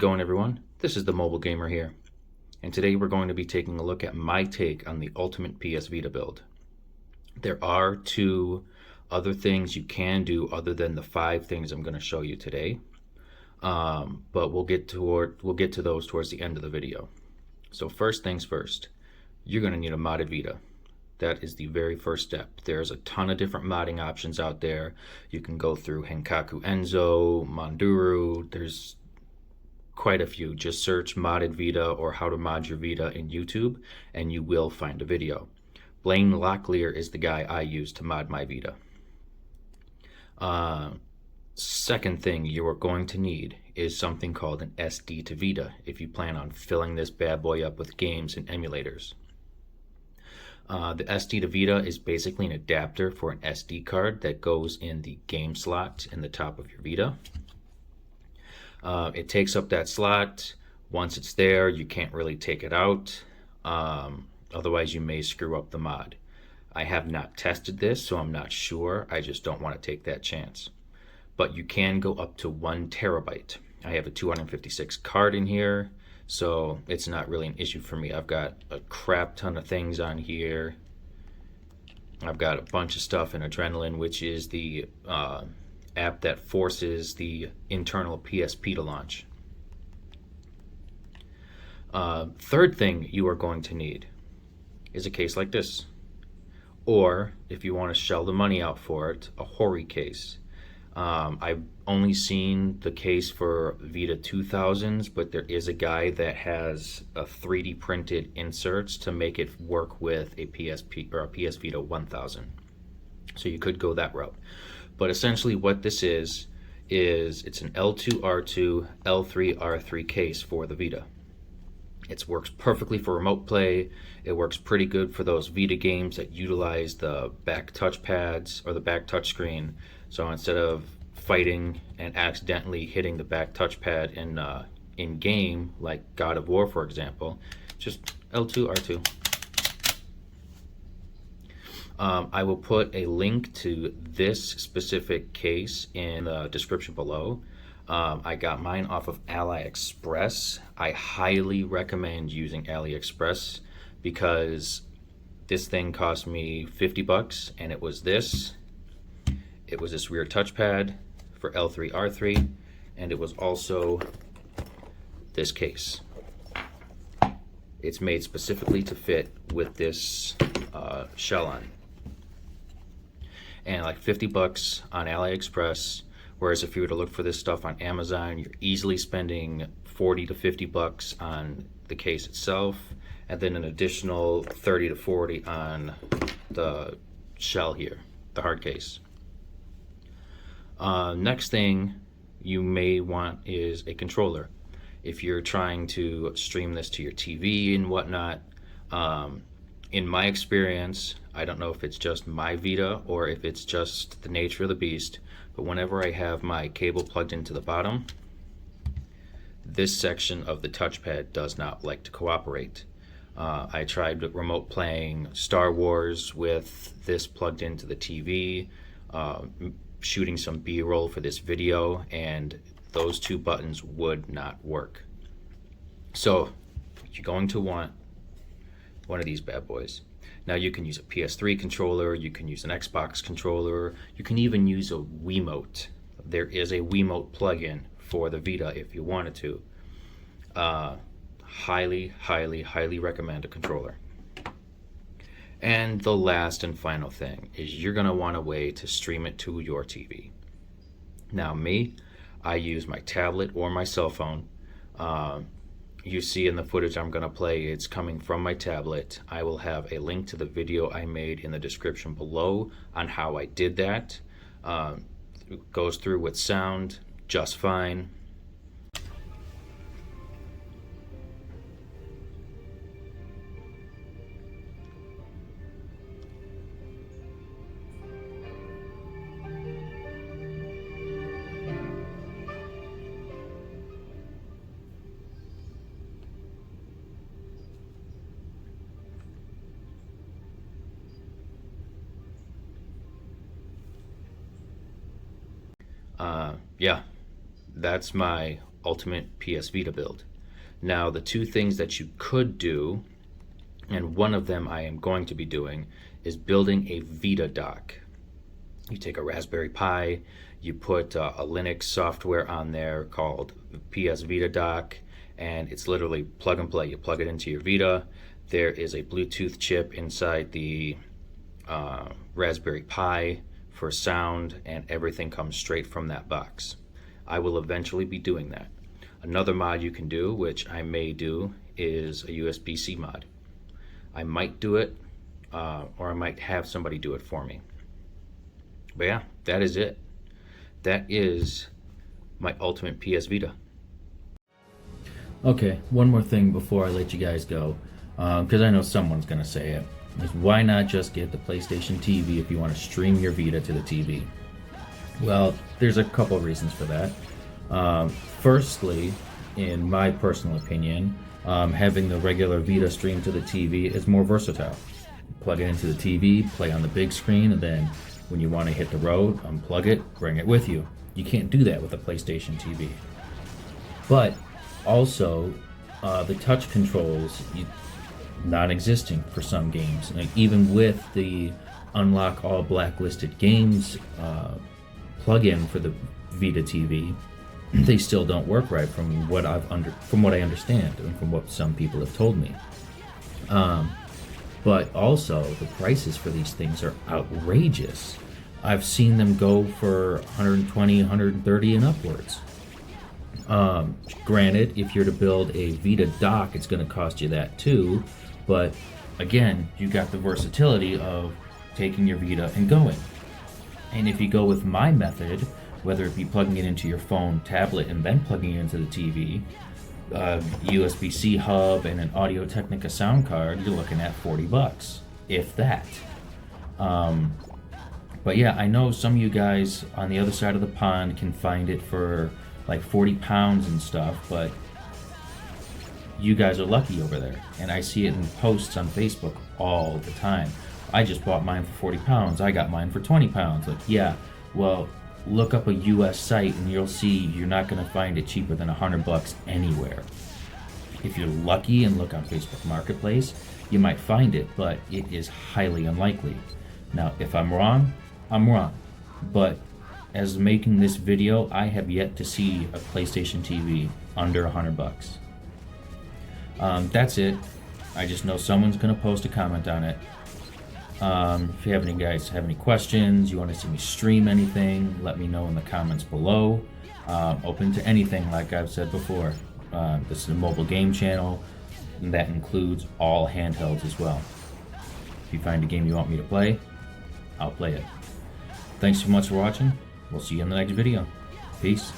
going, everyone? This is the Mobile Gamer here, and today we're going to be taking a look at my take on the Ultimate PS Vita build. There are two other things you can do other than the 5 things I'm going to show you today, but we'll get to those towards the end of the video. So first things first, you're going to need a modded Vita. That is the very first step. There's a ton of different modding options out there. You can go through Henkaku Enzo, Monduru. There's quite a few. Just search modded Vita or how to mod your Vita in YouTube and you will find a video. Blaine Locklear is the guy I use to mod my Vita. Second thing you are going to need is something called an SD to Vita if you plan on filling this bad boy up with games and emulators. The SD to Vita is basically an adapter for an SD card that goes in the game slot in the top of your Vita. It takes up that slot. Once it's there, you can't really take it out. Otherwise, you may screw up the mod. I have not tested this, so I'm not sure. I just don't want to take that chance. But you can go up to 1 terabyte. I have a 256 card in here, so it's not really an issue for me. I've got a crap ton of things on here. I've got a bunch of stuff in Adrenaline, which is the app that forces the internal PSP to launch. Third thing you are going to need is a case like this. Or, if you want to shell the money out for it, a Hori case. I've only seen the case for Vita 2000s, but there is a guy that has a 3D printed inserts to make it work with a PSP or a PS Vita 1000. So you could go that route. But essentially what this is it's an L2R2, L3R3 case for the Vita. It works perfectly for remote play. It works pretty good for those Vita games that utilize the back touch pads or the back touch screen. So instead of fighting and accidentally hitting the back touchpad in game, like God of War, for example, just L2, R2. I will put a link to this specific case in the description below. I got mine off of AliExpress. I highly recommend using AliExpress because this thing cost me 50 bucks and it was this. It was this rear touchpad for L3R3 and it was also this case. It's made specifically to fit with this shell on. And like 50 bucks on AliExpress. Whereas if you were to look for this stuff on Amazon, you're easily spending 40 to 50 bucks on the case itself, and then an additional 30 to 40 on the shell here, the hard case. Next thing you may want is a controller. If you're trying to stream this to your TV and whatnot, in my experience, I don't know if it's just my Vita or if it's just the nature of the beast, but whenever I have my cable plugged into the bottom, this section of the touchpad does not like to cooperate. I tried remote playing Star Wars with this plugged into the TV, shooting some B-roll for this video, and those 2 buttons would not work. So you're going to want one of these bad boys. Now you can use a PS3 controller, you can use an Xbox controller, you can even use a Wiimote. There is a Wiimote plugin for the Vita if you wanted to. Highly recommend a controller. And the last and final thing is you're going to want a way to stream it to your TV. Now me, I use my tablet or my cell phone. You see in the footage I'm going to play, it's coming from my tablet. I will have a link to the video I made in the description below on how I did that. It goes through with sound just fine. Yeah, that's my Ultimate PS Vita build. Now, the two things that you could do, and one of them I am going to be doing, is building a Vita dock. You take a Raspberry Pi, you put a Linux software on there called PS Vita dock, and it's literally plug and play. You plug it into your Vita. There is a Bluetooth chip inside the Raspberry Pi for sound, and everything comes straight from that box. I will eventually be doing that. Another mod you can do, which I may do, is a USB-C mod. I might do it, or I might have somebody do it for me. But yeah, that is it. That is my Ultimate PS Vita. Okay, one more thing before I let you guys go, because I know someone's going to say it, is why not just get the PlayStation TV if you want to stream your Vita to the TV? Well, there's a couple reasons for that. Firstly, in my personal opinion, having the regular Vita stream to the TV is more versatile. Plug it into the TV, play on the big screen, and then when you want to hit the road, unplug it, bring it with you. You can't do that with a PlayStation TV. But also, the touch controls, non-existing for some games. Like, even with the unlock all blacklisted games plug-in for the Vita TV, they still don't work right from what I understand and from what some people have told me. But also, the prices for these things are outrageous. I've seen them go for 120, 130 and upwards. Granted, if you're to build a Vita dock, it's going to cost you that too. But again, you got the versatility of taking your Vita and going. And if you go with my method, whether it be plugging it into your phone, tablet, and then plugging it into the TV, USB-C hub, and an Audio-Technica sound card, you're looking at $40, if that. But yeah, I know some of you guys on the other side of the pond can find it for like 40 pounds and stuff, but you guys are lucky over there. And I see it in posts on Facebook all the time. I just bought mine for 40 pounds. I got mine for 20 pounds. Like, yeah, well, look up a US site and you'll see you're not going to find it cheaper than $100 anywhere. If you're lucky and look on Facebook Marketplace, you might find it, but it is highly unlikely. Now, if I'm wrong, I'm wrong. But as making this video, I have yet to see a PlayStation TV under $100. That's it. I just know someone's going to post a comment on it. If you guys have any questions, you want to see me stream anything, let me know in the comments below. Open to anything, like I've said before. This is a mobile game channel, and that includes all handhelds as well. If you find a game you want me to play, I'll play it. Thanks so much for watching. We'll see you in the next video. Peace.